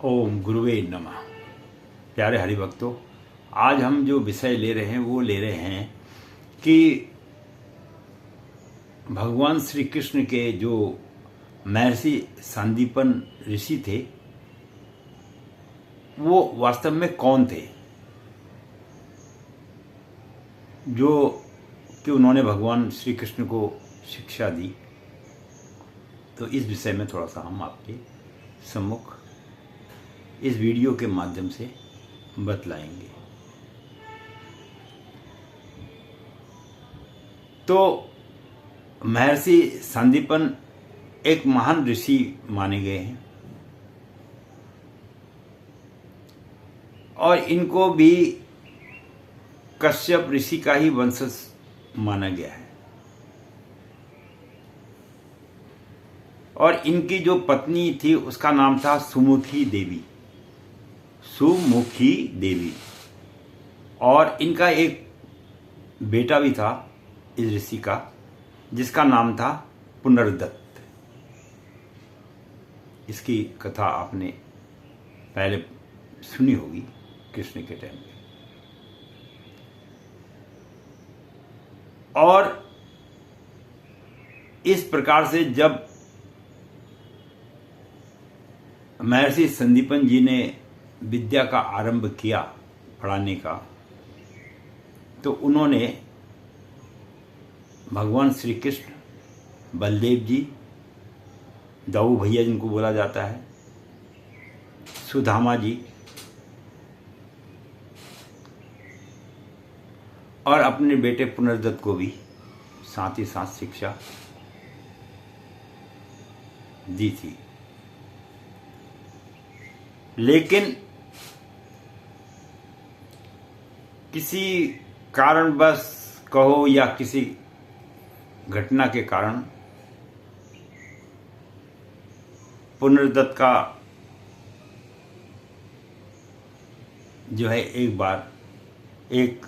ओम गुरुवे नमः। प्यारे हरिभक्तों, आज हम जो विषय ले रहे हैं वो ले रहे हैं कि भगवान श्री कृष्ण के जो महर्षि सांदीपन ऋषि थे वो वास्तव में कौन थे, जो कि उन्होंने भगवान श्री कृष्ण को शिक्षा दी। तो इस विषय में थोड़ा सा हम आपके सम्मुख इस वीडियो के माध्यम से बतलाएंगे। तो महर्षि सांदीपन एक महान ऋषि माने गए हैं और इनको भी कश्यप ऋषि का ही वंशज माना गया है। और इनकी जो पत्नी थी उसका नाम था सुमुखी देवी। और इनका एक बेटा भी था इस ऋषि का, जिसका नाम था पुनर्दत्त। इसकी कथा आपने पहले सुनी होगी कृष्ण के टाइम पे। और इस प्रकार से जब महर्षि संदीपन जी ने विद्या का आरंभ किया पढ़ाने का, तो उन्होंने भगवान श्री कृष्ण, बलदेव जी, दाऊ भैया जिनको बोला जाता है, सुदामा जी और अपने बेटे पुनर्दत्त को भी साथ ही साथ शिक्षा दी थी। लेकिन किसी कारणवश कहो या किसी घटना के कारण पुनर्दत्त का जो है एक बार एक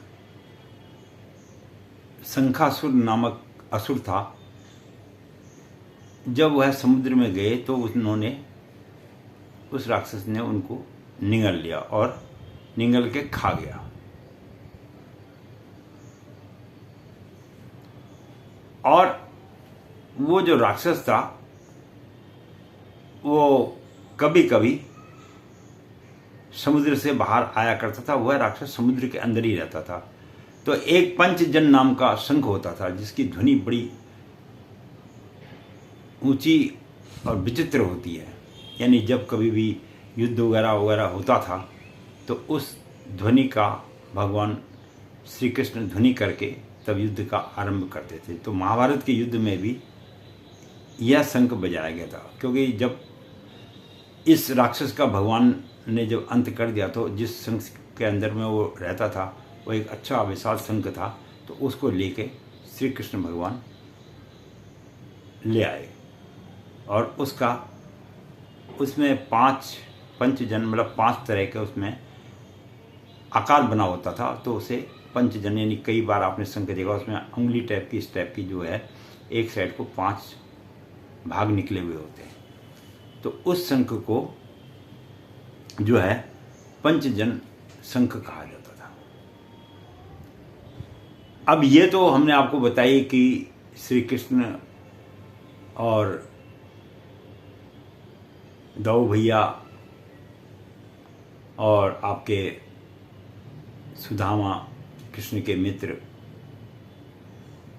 शंखासुर नामक असुर था, जब वह समुद्र में गए तो उन्होंने उस राक्षस ने उनको निगल लिया और निगल के खा गया। और वो जो राक्षस था वो कभी कभी समुद्र से बाहर आया करता था। वह राक्षस समुद्र के अंदर ही रहता था। तो एक पंचजन नाम का शंख होता था, जिसकी ध्वनि बड़ी ऊंची और विचित्र होती है। यानी जब कभी भी युद्ध वगैरह होता था तो उस ध्वनि का भगवान श्री कृष्ण ध्वनि करके तब युद्ध का आरंभ करते थे। तो महाभारत के युद्ध में भी यह शंख बजाया गया था, क्योंकि जब इस राक्षस का भगवान ने जब अंत कर दिया तो जिस शंख के अंदर में वो रहता था वो एक अच्छा विशाल शंख था, तो उसको लेके श्री कृष्ण भगवान ले आए। और उसमें 5 पंचजन मतलब 5 तरह के उसमें आकार बना होता था। तो उसे पंचजन यानी कई बार आपने शंख देखा, उसमें उंगली टाइप की इस टाइप की जो है एक साइड को 5 भाग निकले हुए होते हैं। तो उस शंख को जो है पंचजन शंख कहा जाता था। अब ये तो हमने आपको बताई कि श्री कृष्ण और दाऊ भैया और आपके सुदामा कृष्ण के मित्र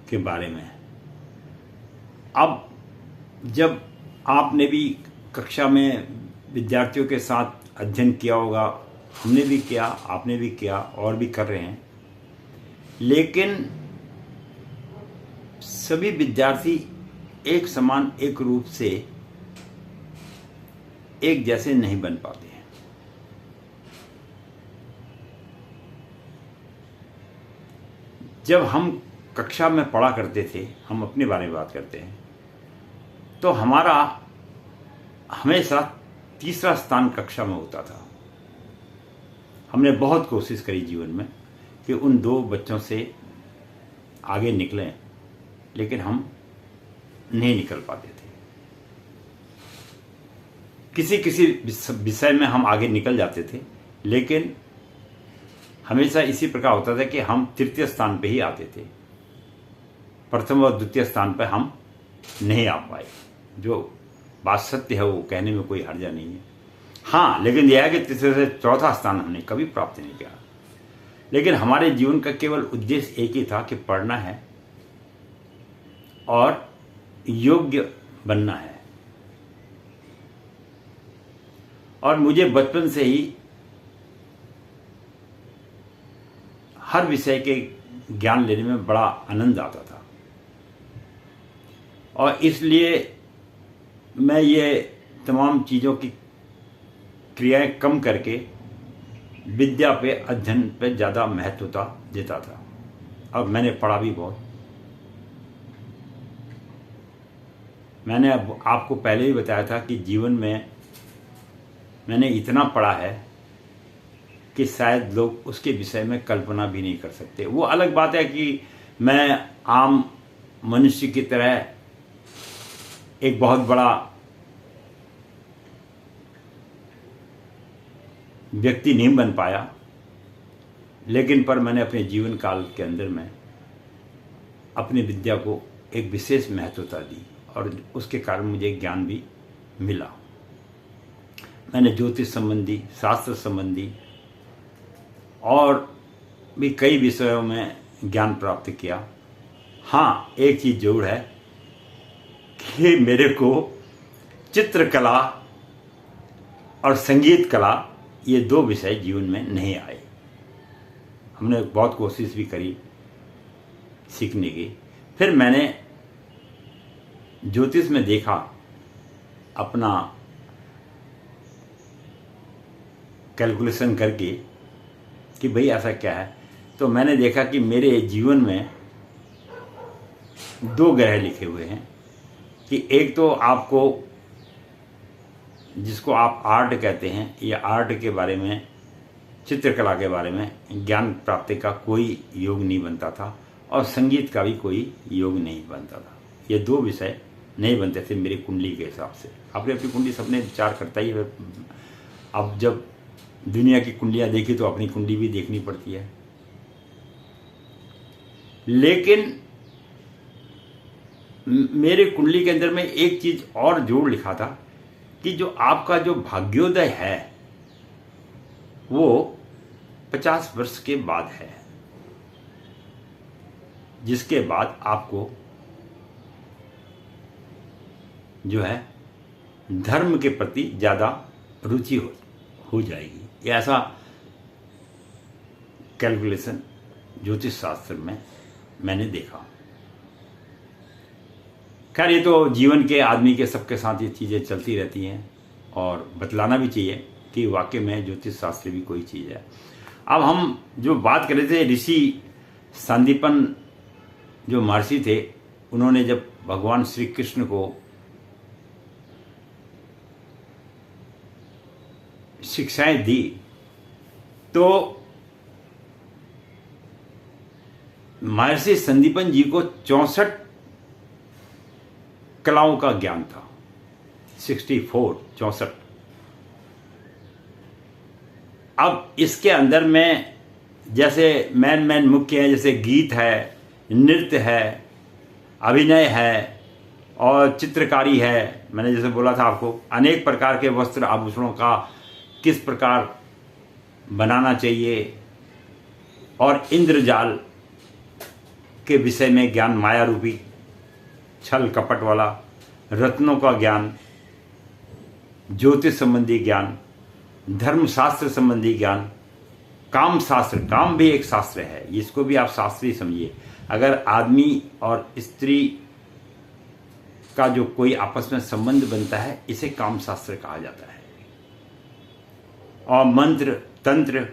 के बारे में। अब जब आपने भी कक्षा में विद्यार्थियों के साथ अध्ययन किया होगा, हमने भी किया, आपने भी किया और भी कर रहे हैं, लेकिन सभी विद्यार्थी एक समान एक रूप से एक जैसे नहीं बन पाते हैं। जब हम कक्षा में पढ़ा करते थे, हम अपने बारे में बात करते हैं, तो हमारा हमेशा तीसरा स्थान कक्षा में होता था। हमने बहुत कोशिश करी जीवन में कि उन 2 बच्चों से आगे निकलें, लेकिन हम नहीं निकल पाते थे। किसी किसी विषय में हम आगे निकल जाते थे, लेकिन हमेशा इसी प्रकार होता था कि हम तृतीय स्थान पे ही आते थे, प्रथम और द्वितीय स्थान पर हम नहीं आ पाए। जो बात सत्य है वो कहने में कोई हर्जा नहीं है। हाँ, लेकिन यह है कि तीसरे से चौथा स्थान हमने कभी प्राप्त नहीं किया। लेकिन हमारे जीवन का केवल उद्देश्य एक ही था कि पढ़ना है और योग्य बनना है। और मुझे बचपन से ही हर विषय के ज्ञान लेने में बड़ा आनंद आता था, और इसलिए मैं ये तमाम चीज़ों की क्रियाएं कम करके विद्या पे, अध्ययन पे ज़्यादा महत्वता देता था। अब मैंने पढ़ा भी बहुत। मैंने अब आपको पहले ही बताया था कि जीवन में मैंने इतना पढ़ा है कि शायद लोग उसके विषय में कल्पना भी नहीं कर सकते। वो अलग बात है कि मैं आम मनुष्य की तरह एक बहुत बड़ा व्यक्ति नहीं बन पाया, लेकिन पर मैंने अपने जीवन काल के अंदर में अपनी विद्या को एक विशेष महत्वता दी, और उसके कारण मुझे ज्ञान भी मिला। मैंने ज्योतिष संबंधी, शास्त्र संबंधी और भी कई विषयों में ज्ञान प्राप्त किया। हाँ, एक चीज़ जरूर है कि मेरे को चित्रकला और संगीत कला, ये दो विषय जीवन में नहीं आए। हमने बहुत कोशिश भी करी सीखने की। फिर मैंने ज्योतिष में देखा अपना कैलकुलेशन करके कि भाई ऐसा क्या है, तो मैंने देखा कि मेरे जीवन में दो ग्रह लिखे हुए हैं कि एक तो आपको, जिसको आप आर्ट कहते हैं, या आर्ट के बारे में, चित्रकला के बारे में ज्ञान प्राप्ति का कोई योग नहीं बनता था, और संगीत का भी कोई योग नहीं बनता था। ये दो विषय नहीं बनते थे मेरी कुंडली के हिसाब से। अपनी अपनी कुंडली सबने विचार करता ही है। अब जब दुनिया की कुंडलियां देखी तो अपनी कुंडली भी देखनी पड़ती है। लेकिन मेरे कुंडली के अंदर में एक चीज और जोड़ लिखा था कि जो आपका जो भाग्योदय है वो 50 वर्ष के बाद है, जिसके बाद आपको जो है धर्म के प्रति ज्यादा रुचि हो जाएगी। ये ऐसा कैलकुलेशन ज्योतिष शास्त्र में मैंने देखा। खैर, ये तो जीवन के आदमी के सबके साथ ये चीज़ें चलती रहती हैं, और बतलाना भी चाहिए कि वाकई में ज्योतिष शास्त्र भी कोई चीज़ है। अब हम जो बात कर रहे थे, ऋषि सांदीपन जो महर्षि थे, उन्होंने जब भगवान श्री कृष्ण को शिक्षाएं दी तो महर्षि संदीपन जी को 64 कलाओं का ज्ञान था। 64। अब इसके अंदर में जैसे मेन मुख्य है, जैसे गीत है, नृत्य है, अभिनय है और चित्रकारी है। मैंने जैसे बोला था आपको, अनेक प्रकार के वस्त्र आभूषणों का किस प्रकार बनाना चाहिए, और इंद्रजाल के विषय में ज्ञान, माया रूपी छल कपट वाला, रत्नों का ज्ञान, ज्योतिष संबंधी ज्ञान, धर्मशास्त्र संबंधी ज्ञान, काम शास्त्र, काम भी एक शास्त्र है, इसको भी आप शास्त्र ही समझिए। अगर आदमी और स्त्री का जो कोई आपस में संबंध बनता है, इसे काम शास्त्र कहा जाता है। और मंत्र, तंत्र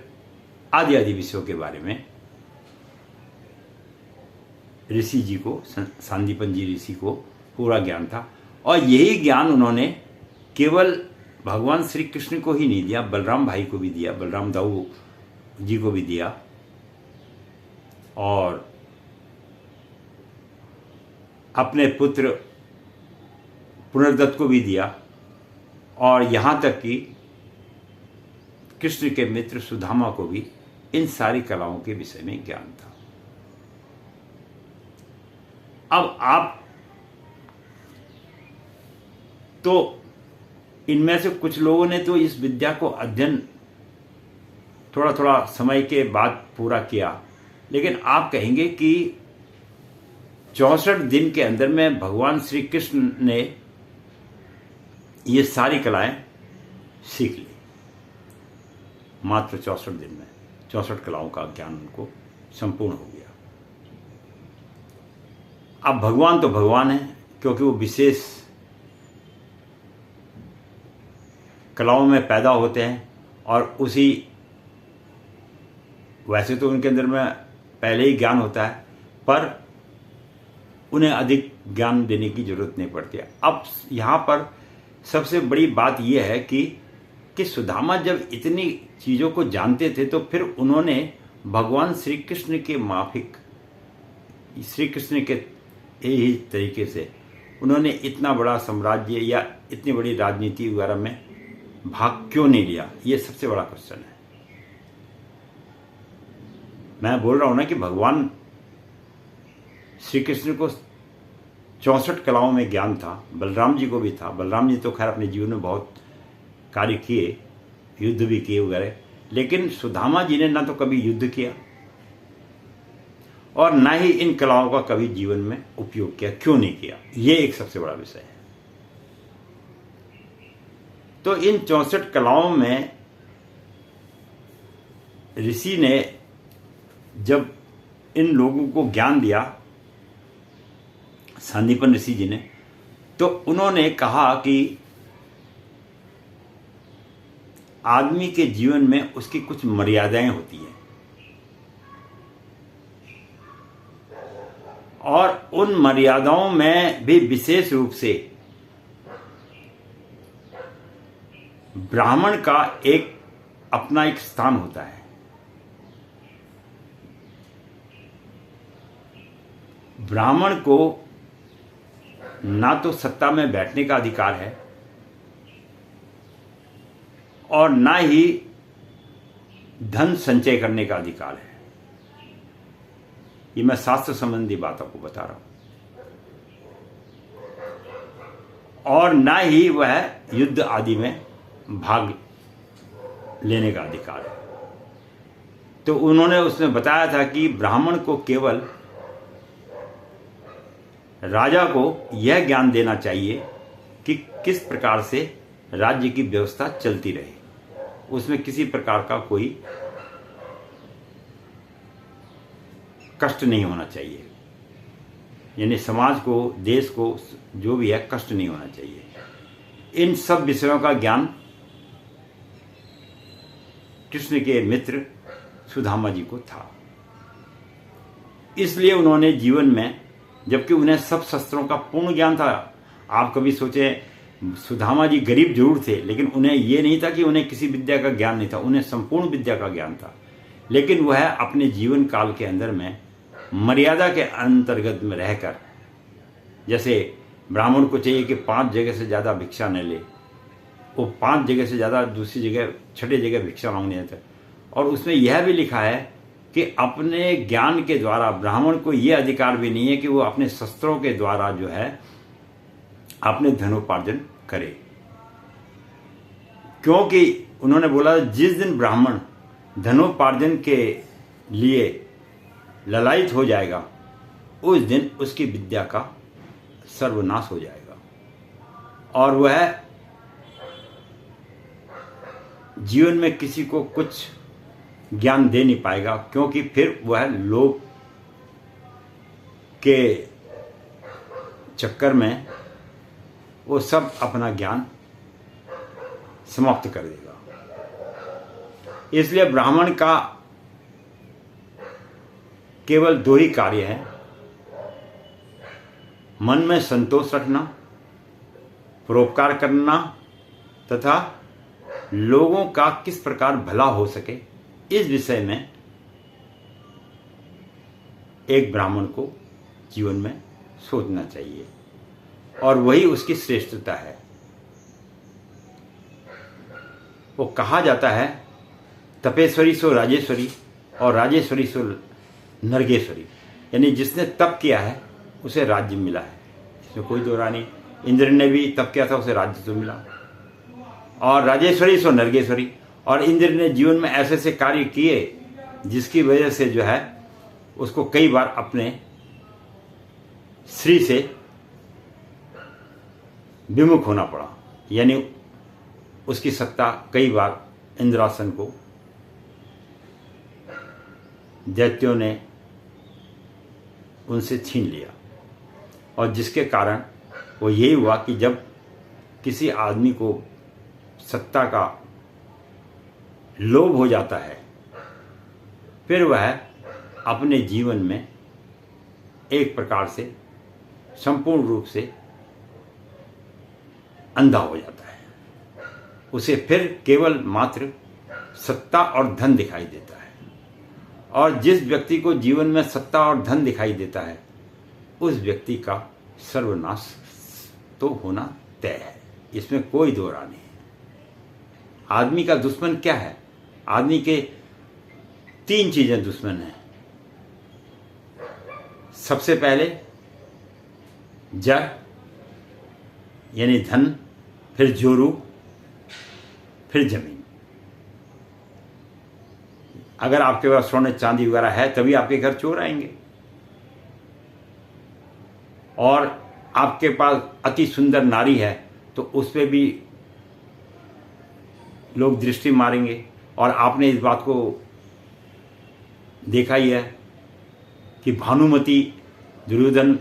आदि आदि विषयों के बारे में ऋषि जी को, सांदीपन जी ऋषि को पूरा ज्ञान था। और यही ज्ञान उन्होंने केवल भगवान श्री कृष्ण को ही नहीं दिया, बलराम भाई को भी दिया, बलराम दाऊ जी को भी दिया, और अपने पुत्र पुनर्दत्त को भी दिया, और यहाँ तक कि कृष्ण के मित्र सुदामा को भी इन सारी कलाओं के विषय में ज्ञान था। अब आप तो इनमें से कुछ लोगों ने तो इस विद्या को अध्ययन थोड़ा थोड़ा समय के बाद पूरा किया, लेकिन आप कहेंगे कि 64 दिन के अंदर में भगवान श्री कृष्ण ने ये सारी कलाएं सीख ली। मात्र 64 दिन में 64 कलाओं का ज्ञान उनको संपूर्ण हो गया। अब भगवान तो भगवान है, क्योंकि वो विशेष कलाओं में पैदा होते हैं और उसी वैसे तो उनके अंदर में पहले ही ज्ञान होता है, पर उन्हें अधिक ज्ञान देने की जरूरत नहीं पड़ती। अब यहाँ पर सबसे बड़ी बात यह है कि सुदामा जब इतनी चीज़ों को जानते थे तो फिर उन्होंने भगवान श्री कृष्ण के माफिक, श्री कृष्ण के यही तरीके से उन्होंने इतना बड़ा साम्राज्य या इतनी बड़ी राजनीति वगैरह में भाग क्यों नहीं लिया? ये सबसे बड़ा क्वेश्चन है। मैं बोल रहा हूं ना कि भगवान श्री कृष्ण को 64 कलाओं में ज्ञान था, बलराम जी को भी था। बलराम जी तो खैर अपने जीवन में बहुत कार्य किए, युद्ध भी किए वगैरह, लेकिन सुदामा जी ने ना तो कभी युद्ध किया और ना ही इन कलाओं का कभी जीवन में उपयोग किया। क्यों नहीं किया? ये एक सबसे बड़ा विषय है। तो इन 64 कलाओं में ऋषि ने जब इन लोगों को ज्ञान दिया, सांदीपन ऋषि जी ने, तो उन्होंने कहा कि आदमी के जीवन में उसकी कुछ मर्यादाएं होती हैं और उन मर्यादाओं में भी विशेष रूप से ब्राह्मण का अपना एक स्थान होता है। ब्राह्मण को ना तो सत्ता में बैठने का अधिकार है और ना ही धन संचय करने का अधिकार है। ये मैं शास्त्र संबंधी बात आपको बता रहा हूं। और ना ही वह युद्ध आदि में भाग लेने का अधिकार है। तो उन्होंने उसमें बताया था कि ब्राह्मण को केवल राजा को यह ज्ञान देना चाहिए कि किस प्रकार से राज्य की व्यवस्था चलती रहे, उसमें किसी प्रकार का कोई कष्ट नहीं होना चाहिए, यानी समाज को, देश को, जो भी है, कष्ट नहीं होना चाहिए। इन सब विषयों का ज्ञान कृष्ण के मित्र सुदामा जी को था। इसलिए उन्होंने जीवन में, जबकि उन्हें सब शस्त्रों का पूर्ण ज्ञान था, आप कभी सोचे सुदामा जी गरीब जरूर थे, लेकिन उन्हें यह नहीं था कि उन्हें किसी विद्या का ज्ञान नहीं था, उन्हें संपूर्ण विद्या का ज्ञान था। लेकिन वह अपने जीवन काल के अंदर में मर्यादा के अंतर्गत में रहकर, जैसे ब्राह्मण को चाहिए कि 5 जगह से ज़्यादा भिक्षा न ले, वो 5 जगह से ज़्यादा दूसरी जगह, छठे जगह भिक्षा मांगने जाता है। और उसमें यह भी लिखा है कि अपने ज्ञान के द्वारा ब्राह्मण को यह अधिकार भी नहीं है कि वो अपने शस्त्रों के द्वारा जो है अपने धनोपार्जन करे, क्योंकि उन्होंने बोला जिस दिन ब्राह्मण धनोपार्जन के लिए ललायित हो जाएगा उस दिन उसकी विद्या का सर्वनाश हो जाएगा और वह जीवन में किसी को कुछ ज्ञान दे नहीं पाएगा, क्योंकि फिर वह लोभ के चक्कर में वो सब अपना ज्ञान समाप्त कर देगा। इसलिए ब्राह्मण का केवल 2 ही कार्य है, मन में संतोष रखना, परोपकार करना तथा लोगों का किस प्रकार भला हो सके, इस विषय में एक ब्राह्मण को जीवन में सोचना चाहिए और वही उसकी श्रेष्ठता है। वो कहा जाता है तपेश्वरी सो राजेश्वरी और राजेश्वरी सो नरगेश्वरी, यानी जिसने तप किया है उसे राज्य मिला है, इसमें कोई दो राय नहीं। इंद्र ने भी तप किया था, उसे राज्य तो मिला। और राजेश्वरी सो नरगेश्वरी, और इंद्र ने जीवन में ऐसे ऐसे कार्य किए जिसकी वजह से जो है उसको कई बार अपने श्री से विमुख होना पड़ा, यानी उसकी सत्ता कई बार इंद्रासन को दैत्यों ने उनसे छीन लिया। और जिसके कारण वो यही हुआ कि जब किसी आदमी को सत्ता का लोभ हो जाता है, फिर वह अपने जीवन में एक प्रकार से संपूर्ण रूप से अंधा हो जाता है। उसे फिर केवल मात्र सत्ता और धन दिखाई देता है। और जिस व्यक्ति को जीवन में सत्ता और धन दिखाई देता है, उस व्यक्ति का सर्वनाश तो होना तय है, इसमें कोई दो राय नहीं है। आदमी का दुश्मन क्या है? आदमी के 3 चीजें दुश्मन हैं। सबसे पहले जड़ यानी धन, फिर जोरू, फिर जमीन। अगर आपके पास सोने चांदी वगैरह है तभी आपके घर चोर आएंगे। और आपके पास अति सुंदर नारी है तो उस पर भी लोग दृष्टि मारेंगे। और आपने इस बात को देखा ही है कि भानुमति दुर्योधन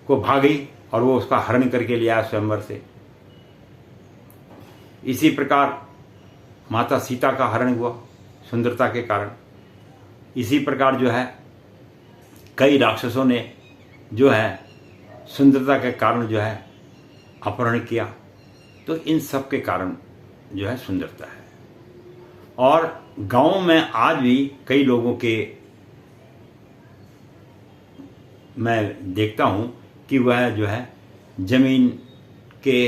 को भागी और वो उसका हरण करके ले आया स्वयंवर से। इसी प्रकार माता सीता का हरण हुआ सुंदरता के कारण। इसी प्रकार जो है कई राक्षसों ने जो है सुंदरता के कारण जो है अपहरण किया। तो इन सब के कारण जो है सुंदरता है। और गांव में आज भी कई लोगों के मैं देखता हूं कि वह जो है जमीन के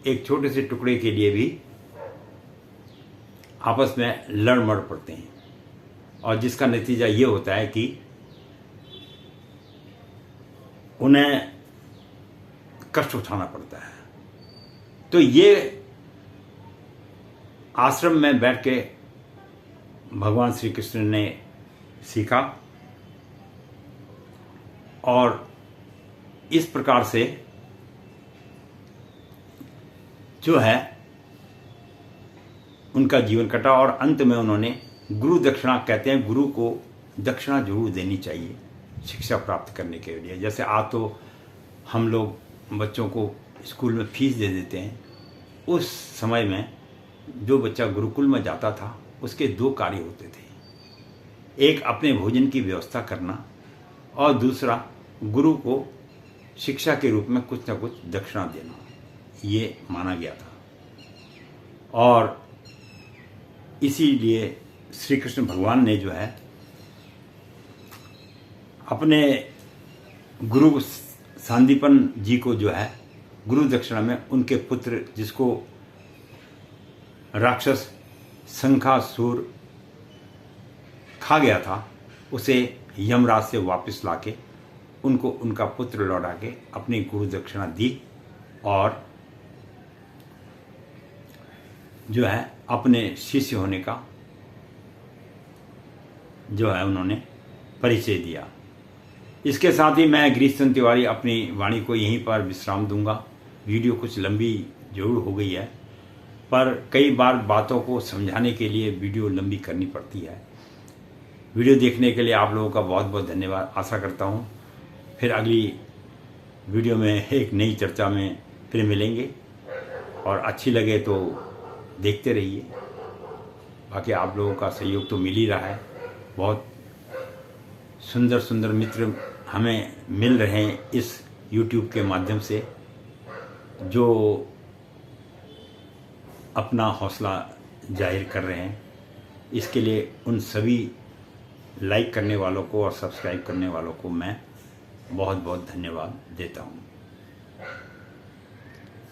एक छोटे से टुकड़े के लिए भी आपस में लड़ मड़ पड़ते हैं। और जिसका नतीजा ये होता है कि उन्हें कष्ट उठाना पड़ता है। तो ये आश्रम में बैठ के भगवान श्री कृष्ण ने सीखा और इस प्रकार से जो है उनका जीवन कटा। और अंत में उन्होंने गुरु दक्षिणा, कहते हैं गुरु को दक्षिणा जरूर देनी चाहिए शिक्षा प्राप्त करने के लिए। जैसे आज तो हम लोग बच्चों को स्कूल में फीस दे देते हैं, उस समय में जो बच्चा गुरुकुल में जाता था उसके 2 कार्य होते थे। एक अपने भोजन की व्यवस्था करना और दूसरा गुरु को शिक्षा के रूप में कुछ न कुछ दक्षिणा देना, ये माना गया था। और इसीलिए श्री कृष्ण भगवान ने जो है अपने गुरु सांदीपन जी को जो है गुरु दक्षिणा में उनके पुत्र, जिसको राक्षस शंखासुर खा गया था, उसे यमराज से वापस लाके उनको उनका पुत्र लौटा के अपनी गुरु दक्षिणा दी। और जो है अपने शिष्य होने का जो है उन्होंने परिचय दिया। इसके साथ ही मैं गिरीश चंद्र तिवारी अपनी वाणी को यहीं पर विश्राम दूंगा। वीडियो कुछ लंबी जरूर हो गई है, पर कई बार बातों को समझाने के लिए वीडियो लंबी करनी पड़ती है। वीडियो देखने के लिए आप लोगों का बहुत बहुत धन्यवाद। आशा करता हूँ फिर अगली वीडियो में एक नई चर्चा में फिर मिलेंगे, और अच्छी लगे तो देखते रहिए। बाकी आप लोगों का सहयोग तो मिल ही रहा है। बहुत सुंदर सुंदर मित्र हमें मिल रहे हैं इस YouTube के माध्यम से, जो अपना हौसला जाहिर कर रहे हैं। इसके लिए उन सभी लाइक करने वालों को और सब्सक्राइब करने वालों को मैं बहुत बहुत धन्यवाद देता हूँ।